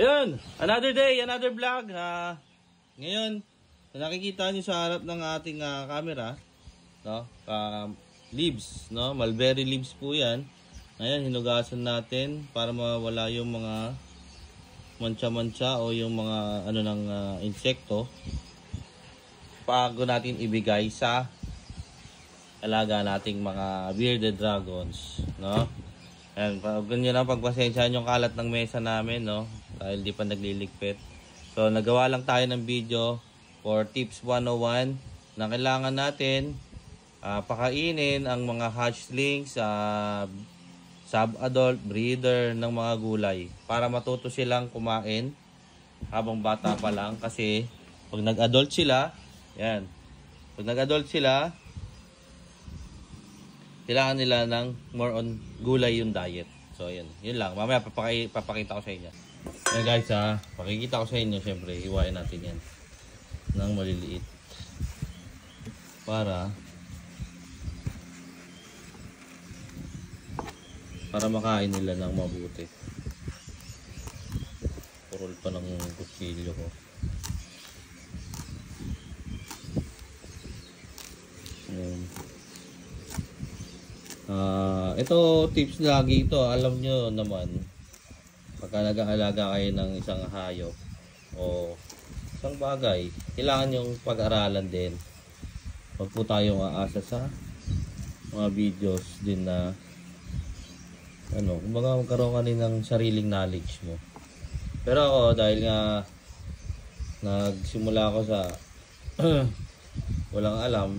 Ayun, another day, another vlog. Ngayon, nakikita niyo sa harap ng ating camera, no? Leaves, no? Mulberry leaves po 'yan. Ngayon, hinugasan natin para mawala yung mga mancha-mancha o yung mga ano ng insekto. Bago natin ibigay sa alaga nating mga bearded dragons, no? Ayan, ganyan lang, pagpasensyahan yung kalat ng mesa namin, no? Dahil di pa nagliligpit. So, nagawa lang tayo ng video for tips 101 na kailangan natin pakainin ang mga hatchlings, sub-adult, breeder ng mga gulay para matuto silang kumain habang bata pa lang. Kasi pag nag-adult sila, yan, pag nag-adult sila, kailangan nila ng more on gulay yung diet. So, yun lang. Mamaya papakita ko sa inyo. Yan guys, pakikita ko sa inyo. Siyempre, hiwain natin yan ng maliliit para makain nila ng mabuti. Purol pa ng kutsilyo ko. Ito tips lagi ito. Alam nyo naman, pagka nag-aalaga kayo ng isang hayop o isang bagay, kailangan yung pag-aralan din. Huwag po tayong aasa sa mga videos din na kumbaga magkaroon ka rin ng sariling knowledge mo. Pero ako, dahil nga nagsimula ako sa walang alam,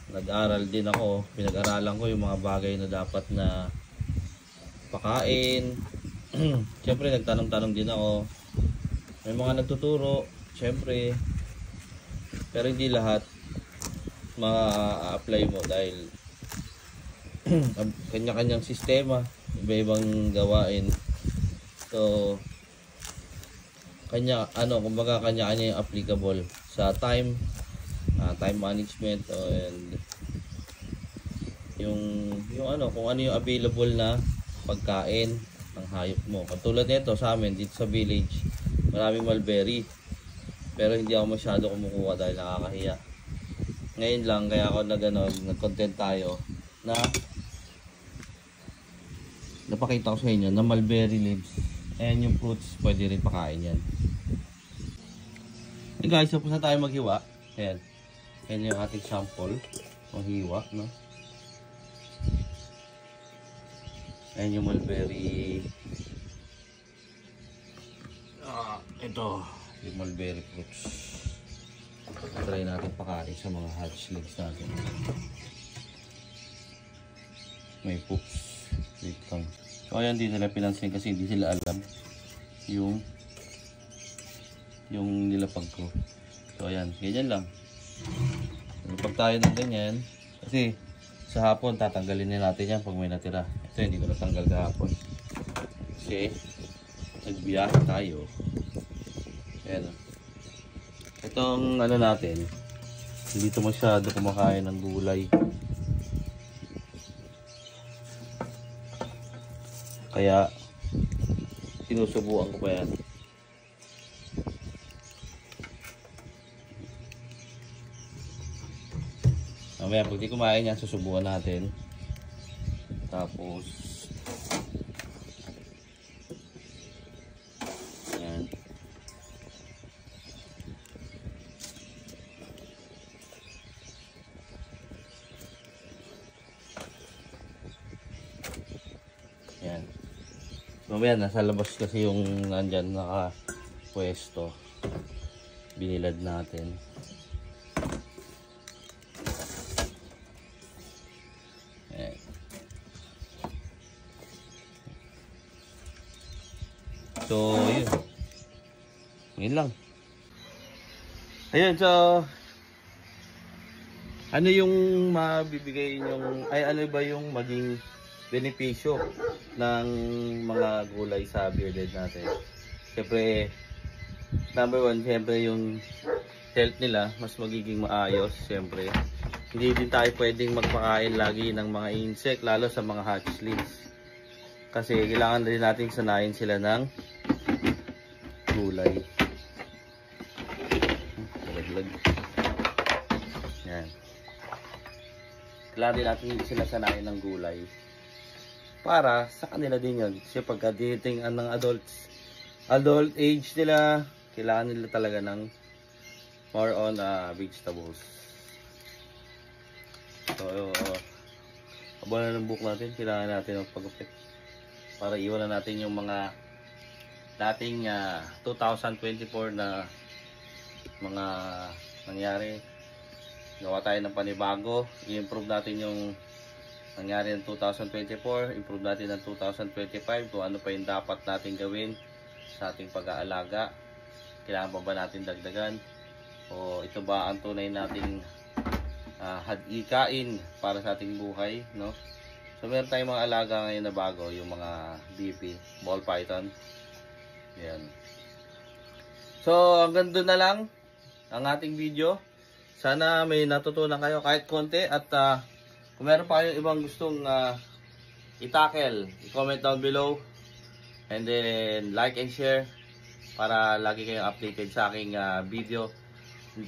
nag-aral din ako, pinag-aralan ko yung mga bagay na dapat na pakain. Siyempre nagtanong-tanong din ako, may mga nagtuturo siyempre, pero hindi lahat ma-apply mo dahil kanya-kanyang sistema, iba-ibang gawain. So kumbaga kanya-kanya yung applicable sa time management and yung kung ano yung available na pagkain ng hayop mo. Katulad nito sa amin dito sa village, maraming mulberry, pero hindi ako masyado kumukuha dahil nakakahiya. Ngayon lang kaya ako nag-content tayo na napakita ko sa inyo na mulberry leaves and yung fruits pwede rin pakain yan. Hey guys, tapos na tayo maghiwa. Yan yung ating sample o hiwa, no? Ayan yung mulberry. Ito yung mulberry fruits. Try natin pakain sa mga hatchlings natin. May poops. Wait lang. So ayan, di nila pinansin kasi hindi sila alam yung nilapag ko. So ayan, ganyan lang. Pag tayo ng ganyan, kasi sa hapon tatanggalin din natin yan pag may natira. Ito hindi ko natanggal kahapon kasi nagbiyahe tayo. Ayan. Itong natin, hindi ito masyado kumakain ng gulay, kaya sinusubuan ko pa yan. Mamaya pag di kumain yan, susubukan natin. Tapos yan. Yan. Mamaya nasa labas kasi yung nandyan naka-pwesto. Binilad natin. So, yun lang. Ayan, so ano yung mabibigay yung ano ba yung maging benepisyo ng mga gulay sa bearded natin? Siyempre, number one, siyempre yung health nila mas magiging maayos. Siyempre, hindi din tayo pwedeng magpakain lagi ng mga insect, lalo sa mga hatchlings. Kasi kailangan din natin sanayin sila ng gulay. Laglag. Yan. Kailangan din natin sila sanayin ng gulay. Para sa kanila din yun. Kasi pagka dating ng adult age nila, kailangan nila talaga ng more on vegetables. So, abala ng buhok natin, kailangan natin ng pagupit. Para iwanan natin yung mga dating 2024 na mga nangyari. Gawa tayo ng panibago, i-improve natin yung nangyari ng 2024, improve natin ng 2025 kung ano pa yung dapat natin gawin sa ating pag-aalaga. Kailangan pa ba natin dagdagan o ito ba ang tunay nating hadikain para sa ating buhay, no? So meron tayong mga alaga ngayon na bago, yung mga BP, ball python. Yan. So hanggang doon na lang ang ating video. Sana may natutunan kayo kahit konti at kung meron pa kayong ibang gustong i-tackle, i-comment down below and then like and share para lagi kayong updated sa aking video.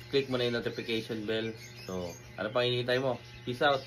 Click mo na yung notification bell. So ano pang hinihintay mo? Peace out!